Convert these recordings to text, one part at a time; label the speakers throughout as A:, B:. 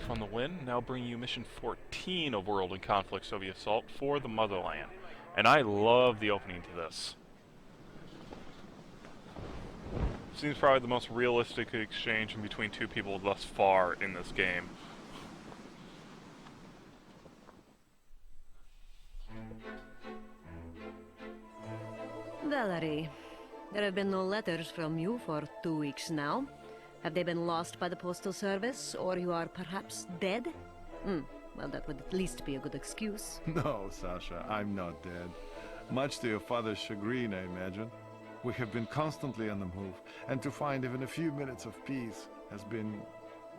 A: from the Wind, now bringing you mission 14 of World in Conflict Soviet Assault for the Motherland. And I love the opening to this. Seems probably the most realistic exchange in between two people thus far in this game.
B: Valerie, there have been no letters from you for 2 weeks now. Have they been lost by the postal service, or you are perhaps dead? Well, that would at least be a good excuse.
C: No, Sasha, I'm not dead. Much to your father's chagrin, I imagine. We have been constantly on the move, and to find even a few minutes of peace has been,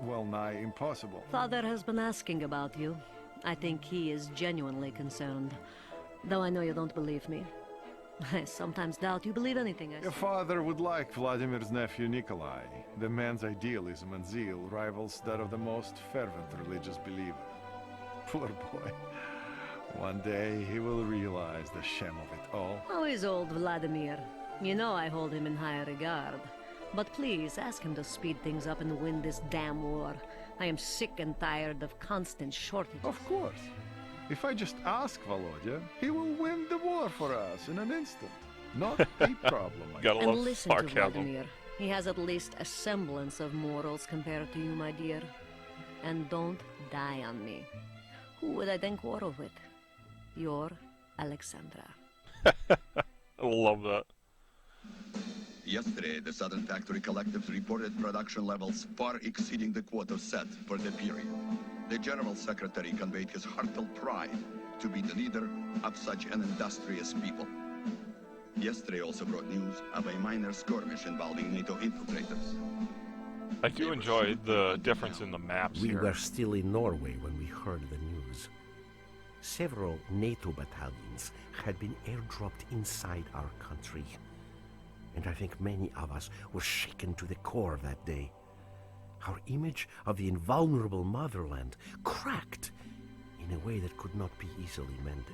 C: well nigh impossible.
B: Father has been asking about you. I think he is genuinely concerned. Though I know you don't believe me. I sometimes doubt you believe anything I say.
C: Your father would like Vladimir's nephew Nikolai. The man's idealism and zeal rivals that of the most fervent religious believer. Poor boy. One day he will realize the shame of it all.
B: How is old Vladimir? You know I hold him in high regard. But please, ask him to speed things up and win this damn war. I am sick and tired of constant shortages.
C: Of course. If I just ask Volodya, he will win the war for us in an instant. Not a problem.
A: Gotta
B: And
A: love
B: listen to
A: sarcasm.
B: Vladimir. He has at least a semblance of morals compared to you, my dear. And don't die on me. Who would I then quarrel with? Your Alexandra.
A: I love that.
D: Yesterday, the Southern Factory Collectives reported production levels far exceeding the quota set for the period. The General Secretary conveyed his heartfelt pride to be the leader of such an industrious people. Yesterday also brought news of a minor skirmish involving NATO infiltrators.
A: I do enjoy the difference in the maps
E: We
A: here.
E: were still in Norway when we heard the news. Several NATO battalions had been airdropped inside our country. And I think many of us were shaken to the core that day. Our image of the invulnerable motherland cracked in a way that could not be easily mended.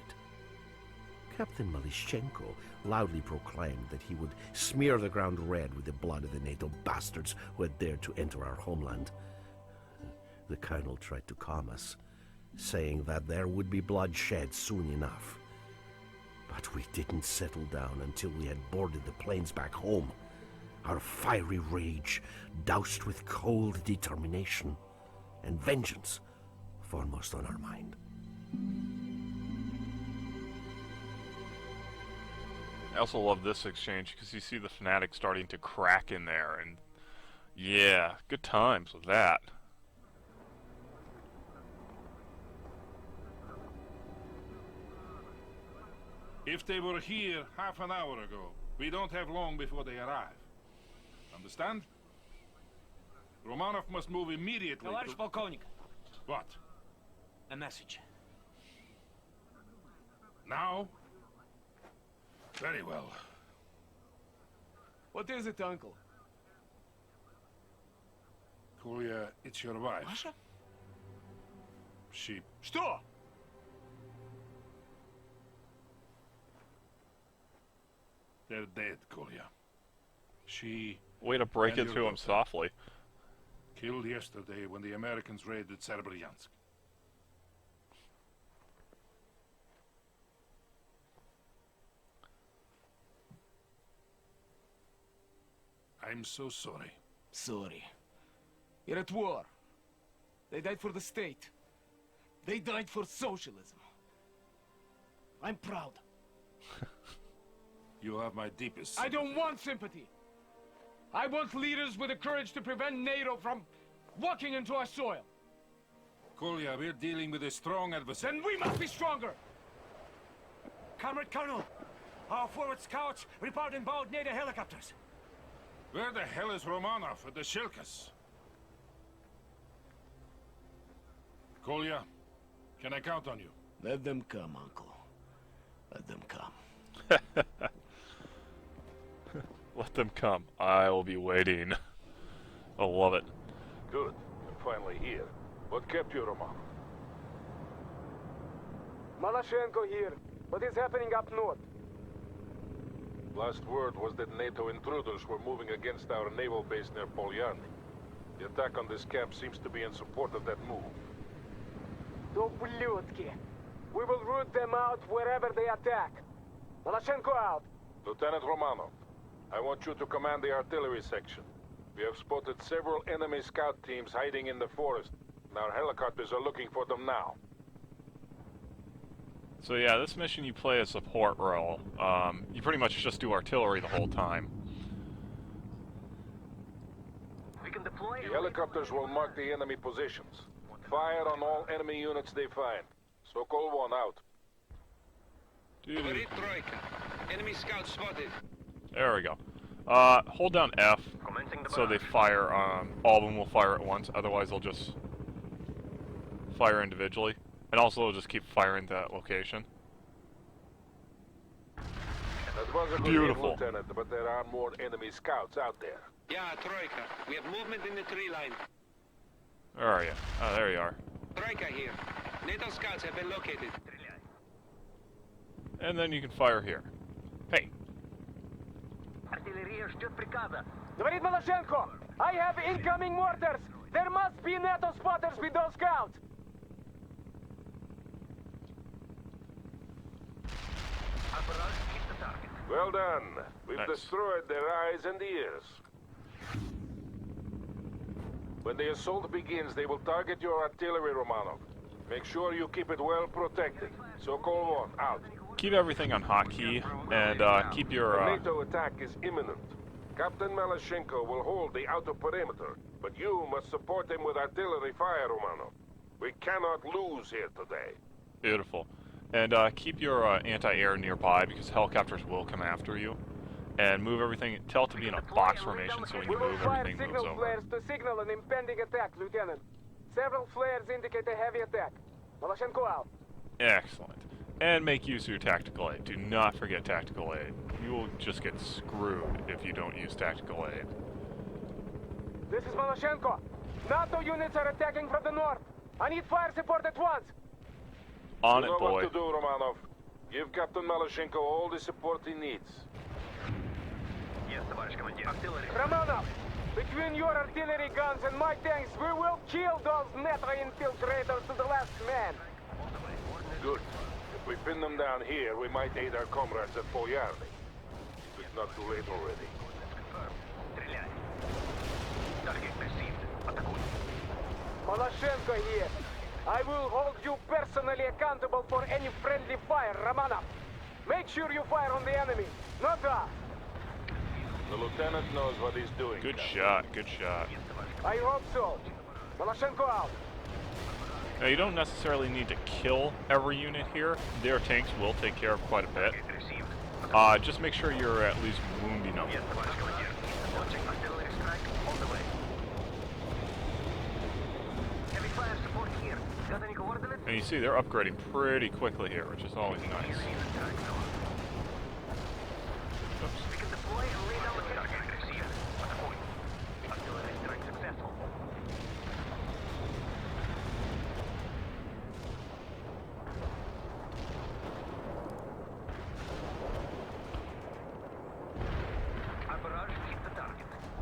E: Captain Malishchenko loudly proclaimed that he would smear the ground red with the blood of the NATO bastards who had dared to enter our homeland. The colonel tried to calm us, saying that there would be bloodshed soon enough. But we didn't settle down until we had boarded the planes back home, our fiery rage doused with cold determination, and vengeance foremost on our mind.
A: I also love this exchange because you see the fanatics starting to crack in there, and yeah, good times with that.
F: If they were here half an hour ago, we don't have long before they arrive. Understand? Romanov must move immediately
G: Товарищ
F: to...
G: полковник,
F: What?
G: a message.
F: Now? Very well.
G: What is it, uncle?
F: Kolya, it's your wife.
G: Masha?
F: She...
G: Что?
F: They're dead, Kolya. She...
A: Way to break
F: And
A: it
F: your
A: to him
F: daughter.
A: softly.
F: killed yesterday when the Americans raided Serbia. I'm so sorry.
G: Sorry. You're at war. They died for the state. They died for socialism. I'm proud.
F: You have my deepest
G: I
F: sympathy.
G: don't want sympathy. I want leaders with the courage to prevent NATO from walking into our soil.
F: Kolya, we're dealing with a strong adversary.
G: Then we must be stronger.
H: Comrade Colonel, our forward scouts report inbound NATO helicopters.
F: Where the hell is Romanov at the Shilkas? Kolya, can I count on you?
G: Let them come, Uncle. Let them come.
A: Let them come. I will be waiting. I love it.
F: Good. You're finally here. What kept you, Romanov?
G: Malashchenko here. What is happening up north?
F: Last word was that NATO intruders were moving against our naval base near Polyan. The attack on this camp seems to be in support of that move.
G: Ублюдки. We will root them out wherever they attack. Maloshenko out.
I: Lieutenant Romanov, I want you to command the artillery section. We have spotted several enemy scout teams hiding in the forest, and our helicopters are looking for them now.
A: So yeah, this mission you play a support role. You pretty much just do artillery the whole time.
I: The helicopters will mark the enemy positions. Fire on all enemy units they find. Sokol 1 out.
A: Dude.
J: Troika. Enemy scout spotted.
A: There we go. Hold down F so they fire. All of them will fire at once. Otherwise, they'll just fire individually, and also they'll just keep firing that location.
I: That was a good
A: Beautiful.
I: hit, Lieutenant, but there are more enemy scouts out there.
J: Yeah, Troika. We have movement in the tree line.
A: Where are you? Oh, there you are.
J: Troika here. NATO scouts have been located.
A: And then you can fire here. Hey.
G: Говорит Maloshenko, I have incoming mortars. There must be NATO spotters with those scouts.
I: Well done. We've
A: Nice.
I: destroyed their eyes and ears. When the assault begins, they will target your artillery, Romanov. Make sure you keep it well protected. Sokol 1 out.
A: Keep everything on hotkey, and keep your.
I: The NATO attack is imminent. Captain Maloshenko will hold the outer perimeter, but you must support him with artillery fire, Romanov. We cannot lose here today.
A: Beautiful. And keep your anti-air nearby because helicopters will come after you. And move everything. Tell it to be in a box formation so when
G: We
A: you
G: will
A: move,
G: fire
A: everything moves
G: signal
A: over.
G: flares to signal an impending attack, Lieutenant. Several flares indicate a heavy attack. Maloshenko out.
A: Excellent. And make use of your tactical aid. Do not forget tactical aid. You will just get screwed if you don't use tactical aid.
G: This is Maloshenko. NATO units are attacking from the north. I need fire support at once.
A: On
I: You
A: it,
I: know
A: boy.
I: what to do, Romanov. Give Captain Maloshenko all the support he needs.
G: Romanov, between your artillery guns and my tanks, we will kill those NATO infiltrators to the last man.
I: Good. If we pin them down here, we might aid our comrades at Boyarny. It's not too late already.
G: Maloshenko here. I will hold you personally accountable for any friendly fire, Romanov. Make sure you fire on the enemy, not us.
I: The lieutenant knows what he's doing.
A: Good shot, good shot.
G: I hope so. Maloshenko out.
A: Now, you don't necessarily need to kill every unit here. Their tanks will take care of quite a bit. Just make sure you're at least wounding them. And you see, they're upgrading pretty quickly here, which is always nice.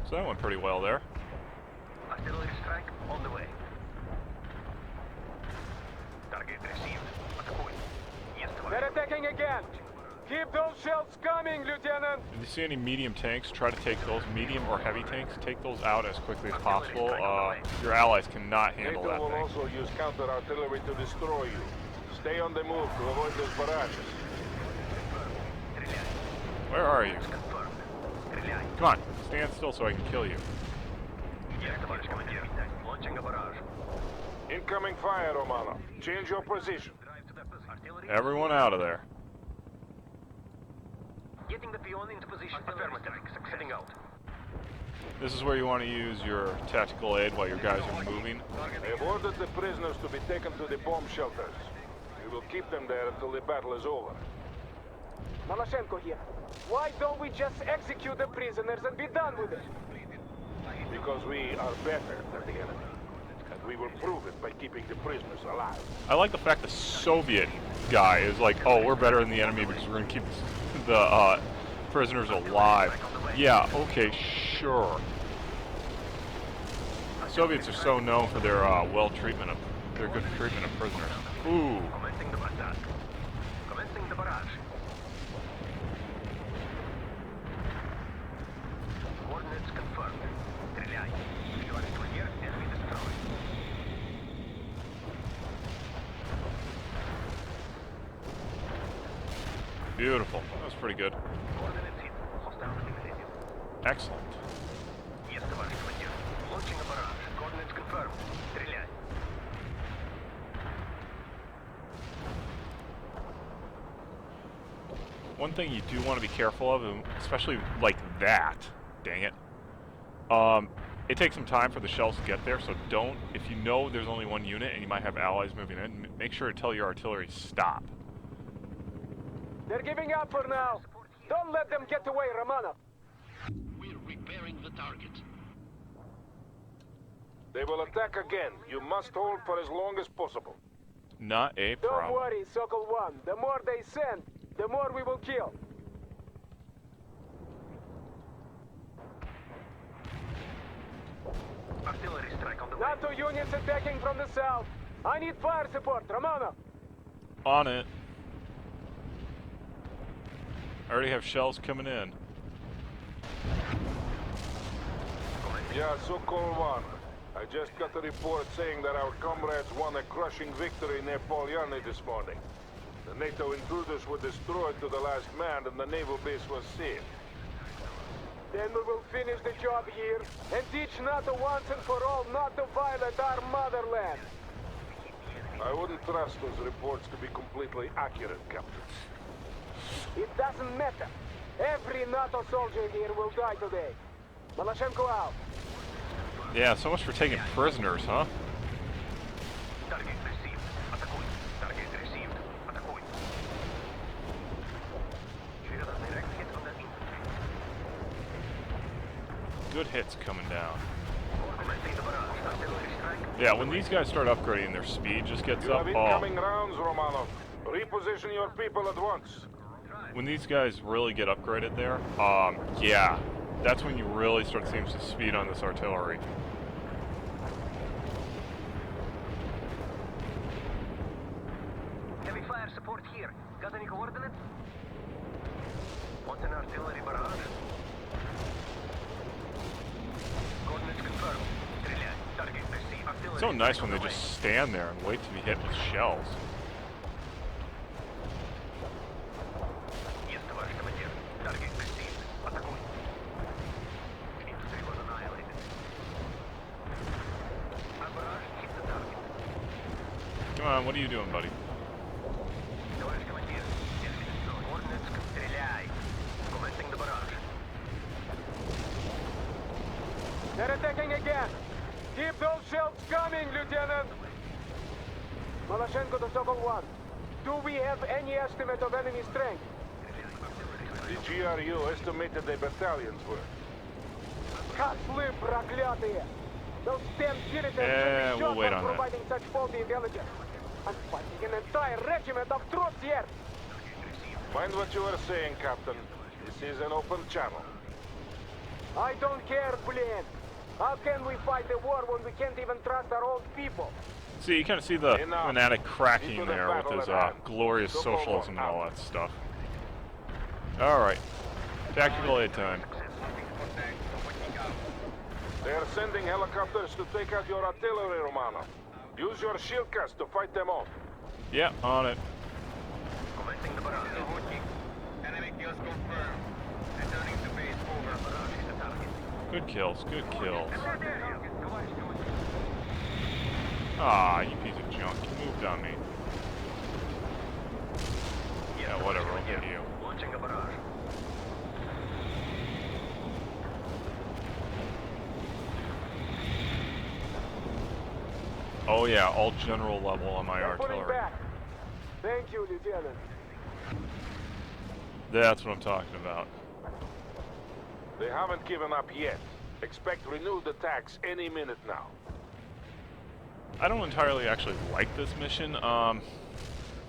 A: So that went pretty well there.
K: Artillery strike on the way. Target received. Yes,
G: they're attacking again. Keep those shells coming, Lieutenant.
A: If you see any medium tanks, try to take those medium or heavy tanks. Take those out as quickly as possible. Your allies cannot handle
I: NATO
A: that
I: will
A: thing.
I: also use counter-artillery to destroy you. Stay on the move to avoid those barrages.
A: Where are you? Come on, stand still so I can kill you.
K: Launching a barrage.
I: Incoming fire, Romanov. Change your position.
A: Everyone out of there.
K: Getting the peon into position. Affirmative. Heading out.
A: This is where you want to use your tactical aid while your guys are moving.
I: I have ordered the prisoners to be taken to the bomb shelters. We will keep them there until the battle is over.
G: Maloshenko here. Why don't we just execute the prisoners and be done with it?
I: Because we are better than the enemy. And we will prove it by keeping the prisoners alive.
A: I like the fact the Soviet guy is like, oh, we're better than the enemy because we're going to keep the prisoners alive. Yeah, okay, sure. Soviets are so known for their their good treatment of prisoners. Ooh.
K: Commencing the attack. Commencing the barrage. Coordinates confirmed. Стреляй. You are still here, enemy destroyed.
A: Beautiful. That was pretty good.
K: Coordinates hit. Hostile eliminated.
A: Excellent.
K: Yes, товарищ командир. Launching a barrage. Coordinates confirmed. Стреляй.
A: One thing you do want to be careful of, especially like that, dang it, it takes some time for the shells to get there, so don't, if you know there's only one unit and you might have allies moving in, make sure to tell your artillery stop.
G: They're giving up for now. Don't let them get away, Romanov.
E: We're repairing the target.
I: They will attack again. You must hold for as long as possible.
A: Not a
G: Don't
A: problem.
G: worry, Sokol 1. The more they send, the more we will kill.
K: Artillery strike on the way.
G: NATO units attacking from the south. I need fire support, Romanov.
A: On it. I already have shells coming in.
I: Yeah, Sokol 1. I just got a report saying that our comrades won a crushing victory near Polyarny this morning. The NATO intruders were destroyed to the last man and the naval base was saved.
G: Then we will finish the job here and teach NATO once and for all not to violate our motherland.
I: I wouldn't trust those reports to be completely accurate, Captain.
G: It doesn't matter. Every NATO soldier here will die today. Maloshenko out.
A: Yeah, so much for taking prisoners, huh?
K: Target received. Атакуй. Target received. Атакуй. Triggered a direct hit on the infantry.
A: Good hits coming down.
K: Commencing the barrage. Artillery strike.
A: Yeah, when these guys start upgrading, their speed just gets
I: You
A: up.
I: have incoming rounds, Romanov. Reposition your people at once.
A: When these guys really get upgraded there, yeah, that's when you really start seeing some speed on this artillery.
K: Heavy fire support here. Got any coordinates? Want an artillery barrage? Coordinates confirmed. Стреляй. Target received. Artillery
A: It's so nice
K: strike
A: when
K: on
A: they
K: the
A: just
K: way.
A: stand there and wait to be hit with shells.
K: Yes, товарищ командир. Target received. Атакуй. Infantry was annihilated. Our barrage hit the target.
A: Come on, what are you doing, buddy?
K: Товарищ командир. Enemy destroyed. Coordinates. Стреляй. Commencing the barrage.
G: They're attacking again. Keep those shells coming, Lieutenant. Maloshenko to Sokol 1. Do we have any estimate of enemy strength?
I: The GRU estimated the battalions were.
G: Котлы проклятые! Those damn citizens
A: Yeah,
G: should be
A: we'll
G: shot
A: wait
G: for
A: on that.
G: providing such faulty intelligence. I'm fighting an entire regiment of troops here!
I: Mind what you are saying, Captain. This is an open channel.
G: I don't care, Blin. How can we fight the war when we can't even trust our own people?
A: See, you kind of see the
I: Enough.
A: fanatic cracking
I: Into the
A: there with
I: battle
A: his
I: at hand.
A: glorious
I: So
A: socialism and
I: out.
A: all that stuff. Alright. Tactical aid time.
I: They are sending helicopters to take out your artillery, Romanov. Use your shield cast to fight them off.
A: Yeah, on it.
K: Commencing the barrage. Enemy kills confirmed. Returning to base. Over. Barrage is the target.
A: Good kills, good kills. Ah, you piece of junk. You moved on me. Yeah, whatever, I'll get you.
K: Launching a barrage.
A: Oh yeah, all general level on my
G: They're pulling
A: artillery.
G: back. Thank you, Lieutenant.
A: That's what I'm talking about.
I: They haven't given up yet. Expect renewed attacks any minute now.
A: I don't entirely actually like this mission.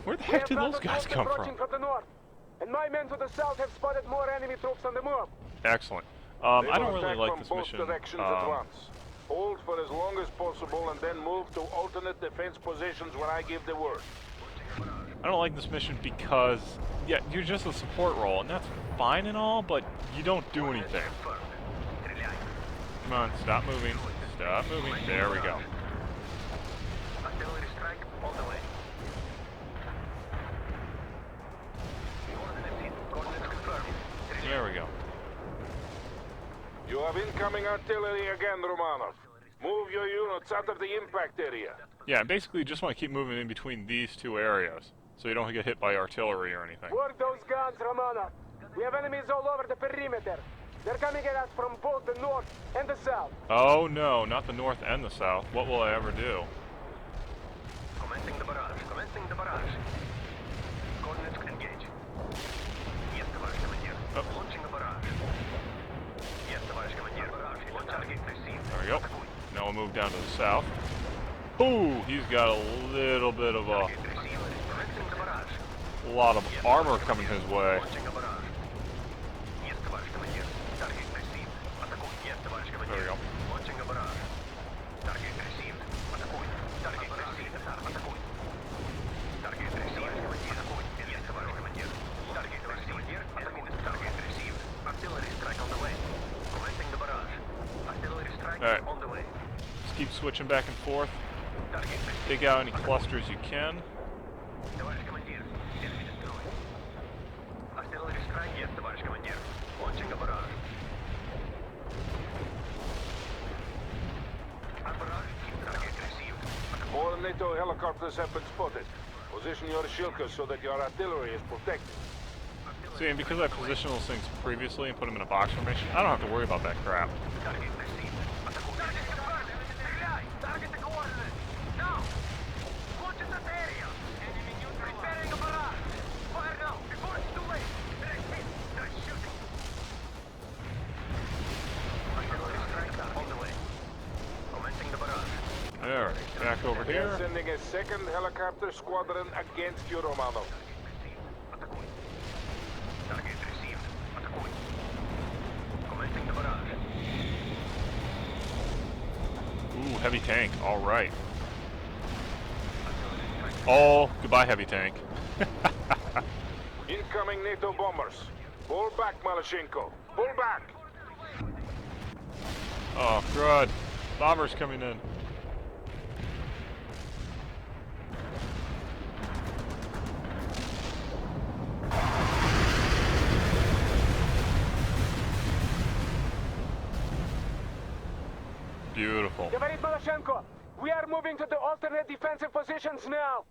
A: Where the heck did those guys come from?
G: Approaching from the north, and my men to the south have spotted more enemy troops on the move.
A: Excellent.
I: They
A: I
I: will
A: don't really
I: attack
A: like
I: from
A: this
I: both
A: mission.
I: directions at once. Hold for as long as possible and then move to alternate defense positions when I give the word.
A: I don't like this mission because, yeah, you're just a support role, and that's fine and all, but you don't do anything. Come on, stop moving. Stop moving. There we go.
K: Artillery strike on the way. Coordinates confirmed.
A: There we go.
I: You have incoming artillery again, Romanov. Move your units out of the impact area.
A: Yeah, basically you just want to keep moving in between these two areas, so you don't get hit by artillery or anything.
G: Work those guns, Romanov. We have enemies all over the perimeter. They're coming at us from both the north and the south.
A: Oh no, not the north and the south. What will I ever do?
K: Commencing the barrage. Commencing the barrage. Coordinates engage. Yes, товарищ командир. Launching a barrage. Yes, товарищ командир. Launch target received.
A: There we go. Now we'll move down to the south. Ooh, he's got a little bit of a lot of armor coming his way. There we go. Alright. Just keep switching back and forth. Take out any clusters you can.
I: More NATO helicopters have been spotted. Position your shilkers so that your artillery is protected.
A: See, and because I positioned those things previously and put them in a box formation, I don't have to worry about that crap. Alright, back over here.
I: We're sending a second helicopter squadron against you, Romanov.
A: Ooh, heavy tank. Alright. Oh, goodbye, heavy tank.
I: Incoming NATO bombers. Pull back, Malashenko. Pull back!
A: Oh, crud. Bombers coming in. Beautiful.
G: Говорит Malashenko, we are moving to the alternate defensive positions now.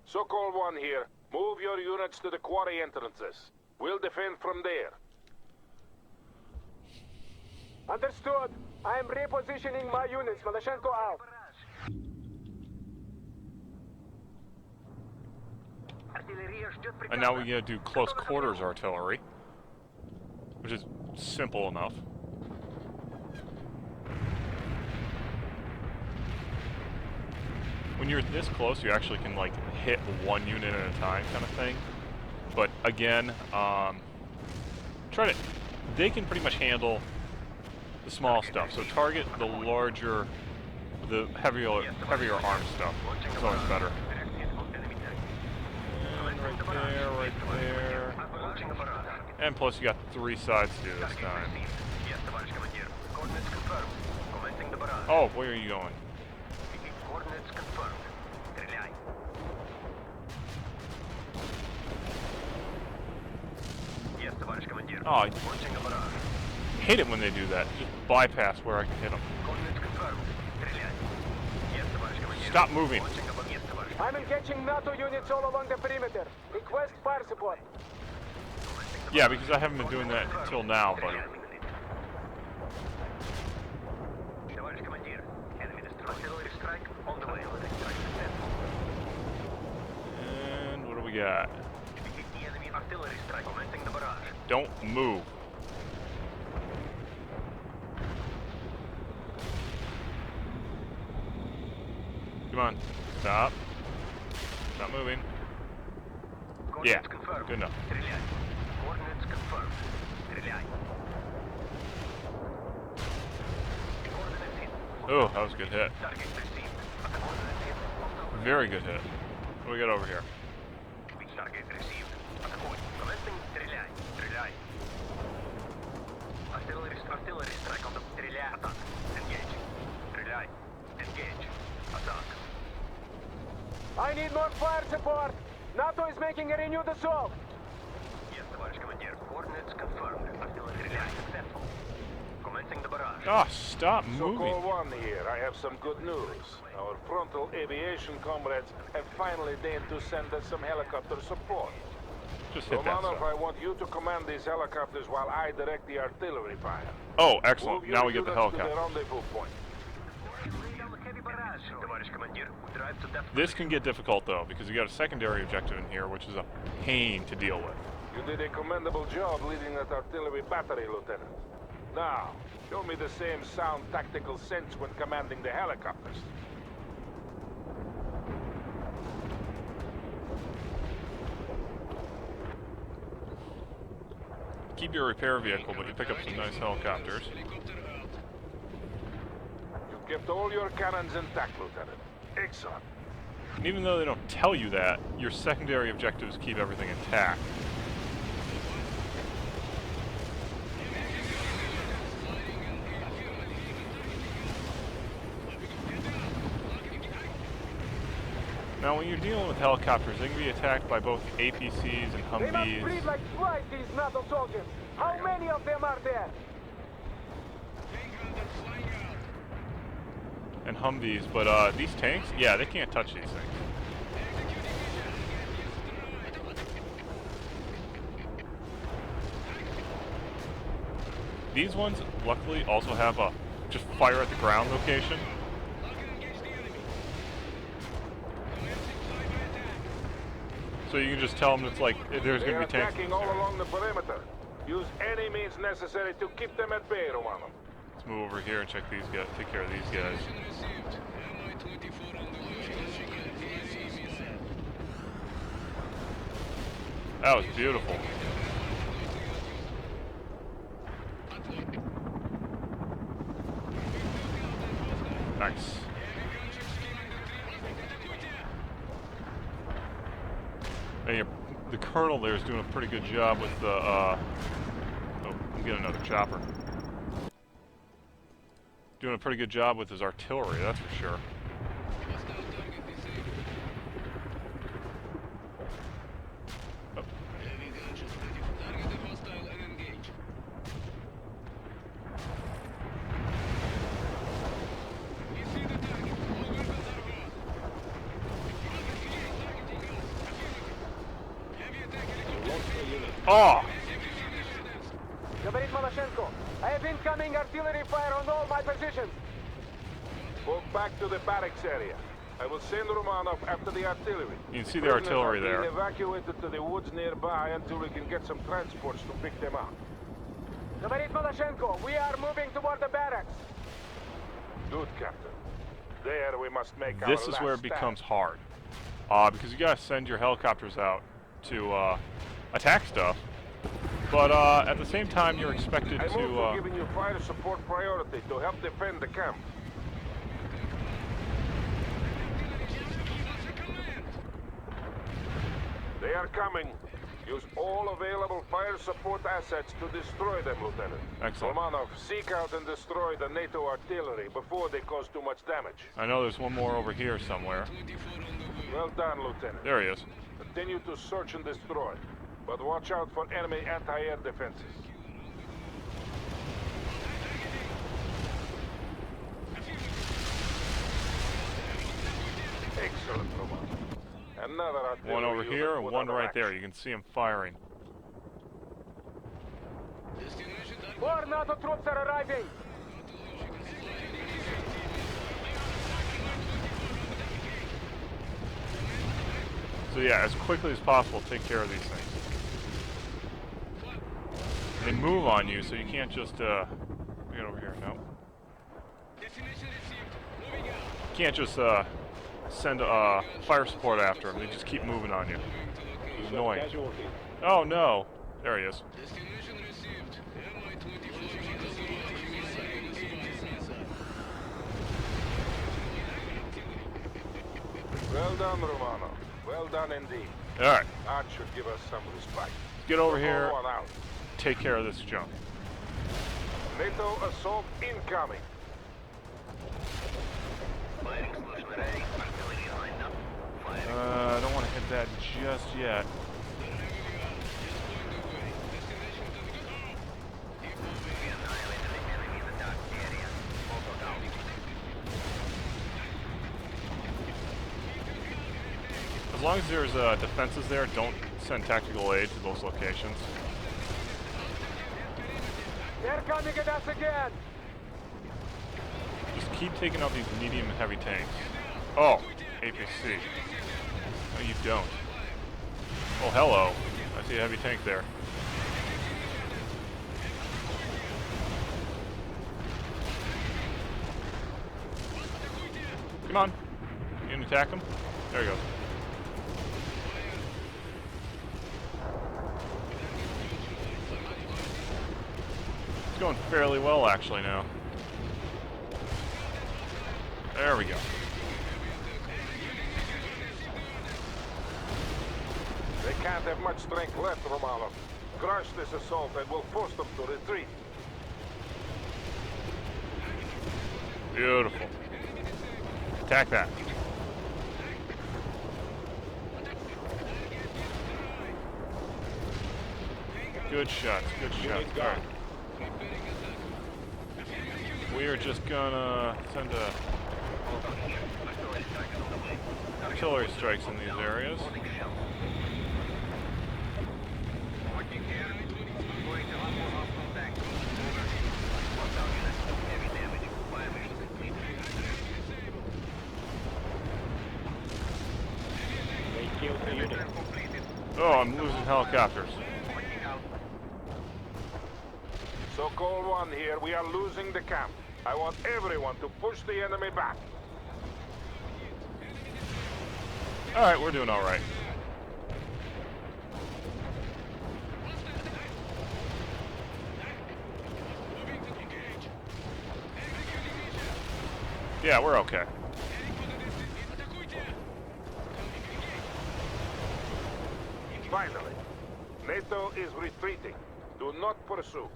I: Sokol 1 here. Move your units to the quarry entrances. We'll defend from there.
G: Understood. I am repositioning my units. Malashenko out.
A: And now we gotta do close quarters artillery, which is simple enough. When you're this close, you actually can like hit one unit at a time, kind of thing. But again, they can pretty much handle the small stuff. So target the larger, the heavier armed stuff. It's always better. And right there. And plus, you got 3 sides to do this time. Oh, where are you going? Oh, I hate it when they do that. Just bypass where I can hit them. Stop moving.
G: I'm engaging NATO units all along the perimeter. Request fire support.
A: Yeah, because I haven't been doing that until now, buddy. And what do we got? Don't move. Come on. Stop. Stop moving. Yeah, good enough. Oh, that was a good hit. Very good hit. What do we got over here?
G: fire support! NATO is making a renewed assault!
K: Yes, товарищ командир. Coordinates confirmed. Artillery attack successful. Commencing the barrage.
A: Ah, stop moving.
I: Sokol 1 here. I have some good news. Our frontal aviation comrades have finally deigned to send us some helicopter support.
A: Just hit that
I: Romanov,
A: stuff.
I: I want you to command these helicopters while I direct the artillery fire.
A: Oh, excellent.
I: Move
A: Now
I: your
A: we get the
I: units to
A: helicopter.
I: the rendezvous point.
K: Lay down the heavy barrage, товарищ командир. Drive to depth.
A: This can get difficult, though, because you got a secondary objective in here, which is a pain to deal with.
I: You did a commendable job leading that artillery battery, Lieutenant. Now, show me the same sound tactical sense when commanding the helicopters.
A: Keep your repair vehicle, but you pick up some nice helicopters.
I: You kept all your cannons intact, Lieutenant. Excellent.
A: And even though they don't tell you that, your secondary objectives keep everything intact. Now, when you're dealing with helicopters, they can be attacked by both APCs and
G: They must
A: Humvees.
G: breathe like flies, these NATO soldiers! How many of them are there?
A: And Humvees, but these tanks, yeah, they can't touch these things. These ones, luckily, also have a just fire at the ground location. So you can just tell them it's like there's
I: They
A: going
I: are
A: to be tanks.
I: attacking all along the perimeter. Use any means necessary to keep them at bay, Romanov.
A: Let's move over here and check these guys. Take care of these guys. That was beautiful. Nice. And the colonel there is doing a pretty good job with the. Oh, I'm getting another chopper. Doing a pretty good job with his artillery, that's for sure. Oh. Oh!
G: Говорит Малашенko, I have incoming artillery fire on all my positions!
I: Walk back to the barracks area. I will send Romanov after the artillery.
A: You can see the artillery
I: Prisoners are
A: there.
I: being evacuated to the woods nearby until we can get some transports to pick them up.
G: Говорит Малашенko, we are moving toward the barracks!
I: Good, Captain. There we must make our
A: This is
I: last
A: where it
I: stand.
A: becomes hard. Because you gotta send your helicopters out to attack stuff. But at the same time, you're expected
I: I'm also
A: to.
I: giving you fire support priority to help defend the camp. They are coming. Use all available fire support assets to destroy them, Lieutenant.
A: Excellent.
I: Romanov, seek out and destroy the NATO artillery before they cause too much damage.
A: I know there's one more over here somewhere.
I: Well done, Lieutenant.
A: There he is.
I: Continue to search and destroy, but watch out for enemy anti-air defenses. Excellent, Romanov. Another artillery
A: One over
I: unit
A: here and
I: put
A: one
I: under
A: right
I: action.
A: there. You can see him firing.
G: 4 NATO troops are arriving!
A: So yeah, as quickly as possible, take care of these things. They move on you, so you can't just get over here. No. You can't just send fire support after them. They just keep moving on you. It's annoying. Oh no! There he is.
I: Well done, Romano. Well done indeed.
A: All right,
I: That should give us some respect.
A: get over
I: Sokol
A: here.
I: 1 out.
A: Take care of this junk.
I: NATO assault incoming.
K: Fire explosion array. Artillery lined up. Fire
A: I don't want to hit that just yet. As long as there's defenses there, don't send tactical aid to those locations.
H: They're coming at us again!
A: Just keep taking out these medium and heavy tanks. Oh, APC. No, you don't. Oh, hello. I see a heavy tank there. Come on. You gonna attack him? There he goes. It's going fairly well, actually, now. There we go.
I: They can't have much strength left, Romano. Crush this assault and we'll force them to retreat.
A: Beautiful. Attack that. Good shots, good shots. Alright. We are just gonna send artillery strikes in these areas. Oh, I'm losing helicopters.
I: So-called one here, we are losing the camp. I want everyone to push the enemy back.
A: Alright, we're doing alright. Yeah, we're okay.
I: Finally, NATO is retreating. Do not pursue.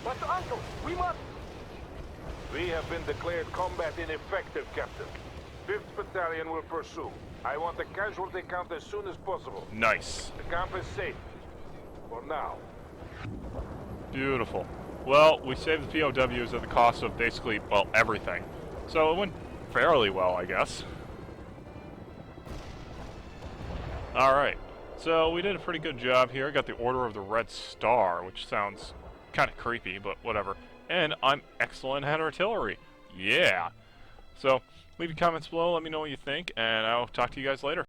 H: But Uncle, we must...
I: We have been declared combat ineffective, Captain. 5th Battalion will pursue. I want a casualty count as soon as possible.
A: Nice.
I: The camp is safe. For now.
A: Beautiful. Well, we saved the POWs at the cost of basically, well, everything. So it went fairly well, I guess. Alright. So we did a pretty good job here. Got the Order of the Red Star, which sounds kind of creepy, but whatever. And I'm excellent at artillery. Yeah. So leave your comments below. Let me know what you think, and I'll talk to you guys later.